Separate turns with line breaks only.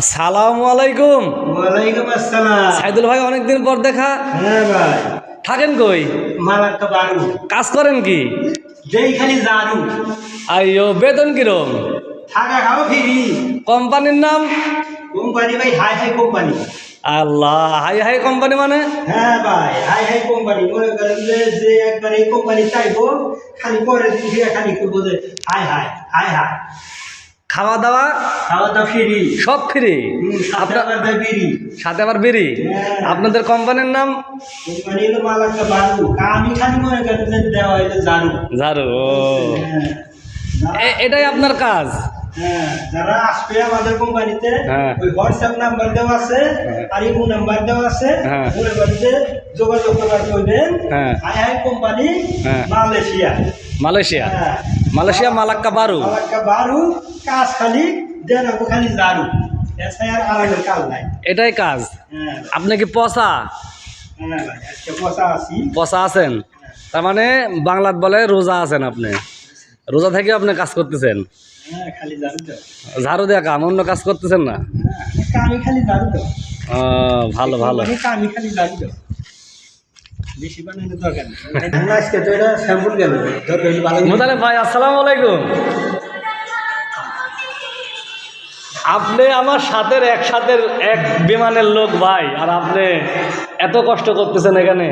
আসসালামু আলাইকুম।
ওয়ালাইকুম আসসালাম।
সাইদুল ভাই, অনেকদিন পর দেখা।
হ্যাঁ ভাই।
থাকেন কই?
Malacca Baru.
কাজ করেন কি?
যেই খালি জারু।
আইয়ো, বেতন কিরম?
থাকা খাও ফ্রি।
কোম্পানির নাম?
কোম্পানি ভাই হাই হাই কোম্পানি।
আল্লাহ, হাই হাই কোম্পানি মানে?
হ্যাঁ ভাই, হাই হাই কোম্পানি। মনে করেন যে একবার এই কোম্পানি চাইবো, খালি পরের দিন ফিরে খালি করবো যে হাই হাই হাই হাই।
খাওয়া দাওয়া?
খাওয়া দাওয়া ফ্রি।
সব ফ্রি?
সাথে আবার দেয় বিড়ি।
সাথে আবার বিড়ি?
হ্যাঁ।
আপনাদের কোম্পানির নাম?
কোম্পানি হলো মালাক্কা বারু। আমি খালি মনে করেন যে দেওয়া হইলো জারু।
ঝাড়ু?
হ্যাঁ।
এটাই আপনার কাজ?
হ্যাঁ, যারা আসবে আমাদের কোম্পানিতে,
হ্যাঁ।
ওই হোয়াটসঅ্যাপ নাম্বার দেওয়া আছে,
হ্যাঁ।
আর ইমো নাম্বার দেওয়া আছে।
হ্যাঁ।
মনে করেন যে যোগাযোগ করার করবেন।
হ্যাঁ।
হাই হাই কোম্পানি,
হ্যাঁ।
মালয়েশিয়া।
মালয়েশিয়া?
হ্যাঁ।
Malaysia Malacca Baru?
Malacca Baru. কাজ খালি দেন, খালি জারু। এছাড়া আর আলাদা কাজ নাই।
এটাই কাজ?
হ্যাঁ।
আপনি কি পচা?
হ্যাঁ ভাই, আজকে বসা আছি।
পচা আছেন? তার মানে বাংলাত বলে রোজা আছেন আপনি। রোজা থেকে আপনি কাজ করতেছেন?
হ্যাঁ, খালি জারু দাও।
ঝাড়ু দেওয়া কাম, অন্য কাজ করতেছেন না?
হ্যাঁ, আমি খালি জারু দাও।
ভালো ভালো।
আমি খালি জারু দাও। বেশি বানানোর দরকার নেই। আজকে তো এটা স্যাম্পল গেল। দরকার হলে ভালো।
মোতালেব ভাই, আসসালামু আলাইকুম। আপনি আমার সাথের এক বিমানের লোক ভাই, আর আপনি এত কষ্ট করতেছেন এখানে।